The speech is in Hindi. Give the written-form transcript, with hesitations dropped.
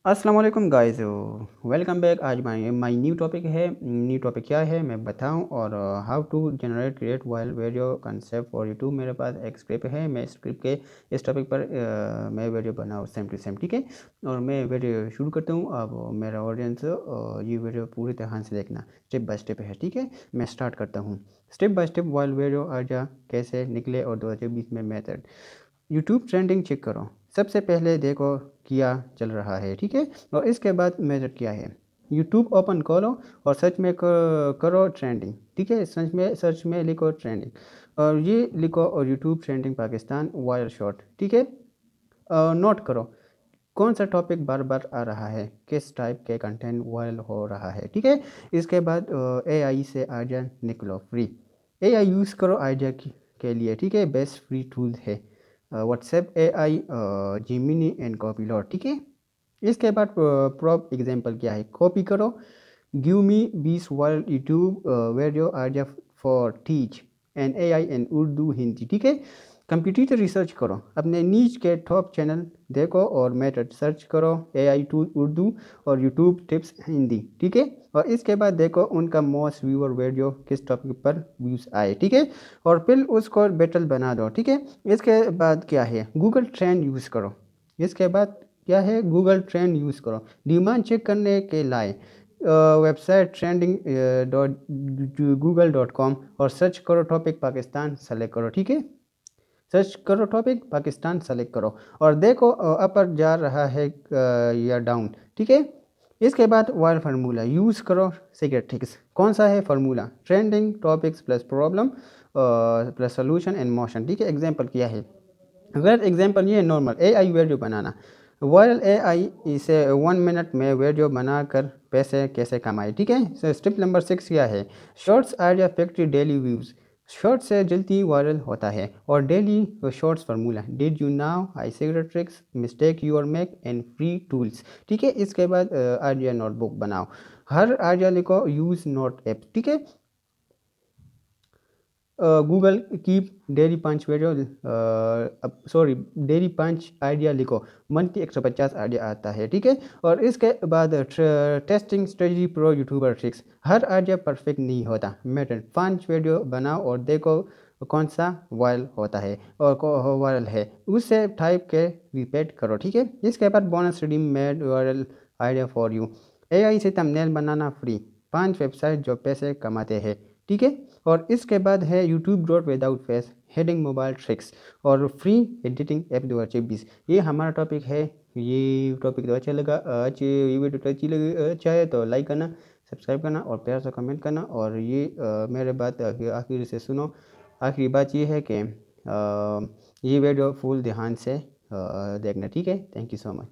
अस्सलाम वालेकुम गाइस, वेलकम बैक। आज माय न्यू टॉपिक है। न्यू टॉपिक क्या है मैं बताऊं। और how to generate create viral video concept for YouTube. मेरे पास एक स्क्रिप्ट है, मैं स्क्रिप्ट के इस टॉपिक पर मैं वीडियो बनाऊँ सेम टू सेम, ठीक है। और मैं वीडियो शुरू करता हूं। अब मेरा ऑडियंस ये वीडियो पूरी तरह से देखना, स्टेप बाय स्टेप है, ठीक है। मैं स्टार्ट करता हूँ। Step by step while video idea कैसे निकले और 2020 में मेथड। यूट्यूब ट्रेंडिंग चेक करो। सबसे पहले देखो क्या चल रहा है, ठीक है। और इसके बाद मेजर क्या है। यूट्यूब ओपन करो और सर्च में करो ट्रेंडिंग, ठीक है। सर्च में लिखो ट्रेंडिंग और ये लिखो और YouTube trending Pakistan viral short, ठीक है। नोट करो कौन सा टॉपिक बार बार आ रहा है, किस टाइप के कंटेंट वायरल हो रहा है, ठीक है। इसके बाद एआई से आइडिया निकलो फ्री। एआई यूज़ करो आइडिया के लिए, ठीक है। बेस्ट फ्री टूल है व्हाट्सएप एआई, जिमिनी एंड कॉपीलॉट, ठीक है। इसके बाद प्रॉप एग्जांपल क्या है, कॉपी करो। Give me 20 world YouTube video idea for teach and AI and Urdu Hindi, ठीक है। कंप्यूटर रिसर्च करो, अपने नीच के टॉप चैनल देखो और मेथड सर्च करो, एआई टूल उर्दू और यूट्यूब टिप्स हिंदी, ठीक है। और इसके बाद देखो उनका मोस्ट व्यूअर वीडियो किस टॉपिक पर व्यूज़ आए, ठीक है। और फिर उसको बैटल बना दो, ठीक है। इसके बाद क्या है, गूगल ट्रेंड यूज़ करो। इसके बाद क्या है, गूगल ट्रेंड यूज़ करो डिमांड चेक करने के लाए। वेबसाइट ट्रेंडिंग डॉट google.com और सर्च करो टॉपिक पाकिस्तान सेलेक्ट करो, ठीक है। सर्च करो टॉपिक पाकिस्तान सेलेक्ट करो और देखो अपर जा रहा है या डाउन, ठीक है। इसके बाद वायर फार्मूला यूज़ करो। सीक्रेट ट्रिक्स कौन सा है formula, trending topics plus problem plus solution and motion, ठीक है। एग्जांपल क्या है, अगर एग्जांपल ये नॉर्मल एआई वीडियो बनाना। वायरल एआई इसे 1 मिनट में वीडियो बनाकर पैसे कैसे कमाए, ठीक है। स्टेप नंबर 6 क्या है, shorts idea factory daily views. Short से जल्दी वायरल होता है और daily shorts formula did you know AI secret tricks mistake your make and free tools, ठीक है। इसके बाद आइडिया नोटबुक बनाओ, हर आइडिया लिखो यूज़ नोट ऐप, ठीक है। Google Keep daily 5 video, sorry daily 5 idea लिखो, मंथली 150 आइडिया आता है, ठीक है। और इसके बाद testing strategy pro YouTuber tricks, हर आइडिया परफेक्ट नहीं होता, मेथड 5 वीडियो बनाओ और देखो कौन सा वायरल होता है और वायरल है उससे टाइप के रिपीट करो, ठीक है। इसके बाद bonus redeem made viral idea for you, AI से थंबनेल बनाना फ्री, 5 वेबसाइट जो पैसे कमाते हैं, ठीक है। और इसके बाद है YouTube growth without face heading mobile tricks और फ्री एडिटिंग ऐप 2020। ये हमारा टॉपिक है। ये टॉपिक तो अच्छा लगा, ये वीडियो तो अच्छी लगी, अच्छा है तो लाइक करना, सब्सक्राइब करना और प्यार से कमेंट करना। और ये मेरे बात आखिर से सुनो। आखिरी बात ये है कि ये वीडियो फुल ध्यान से देखना, ठीक है। Thank you so much.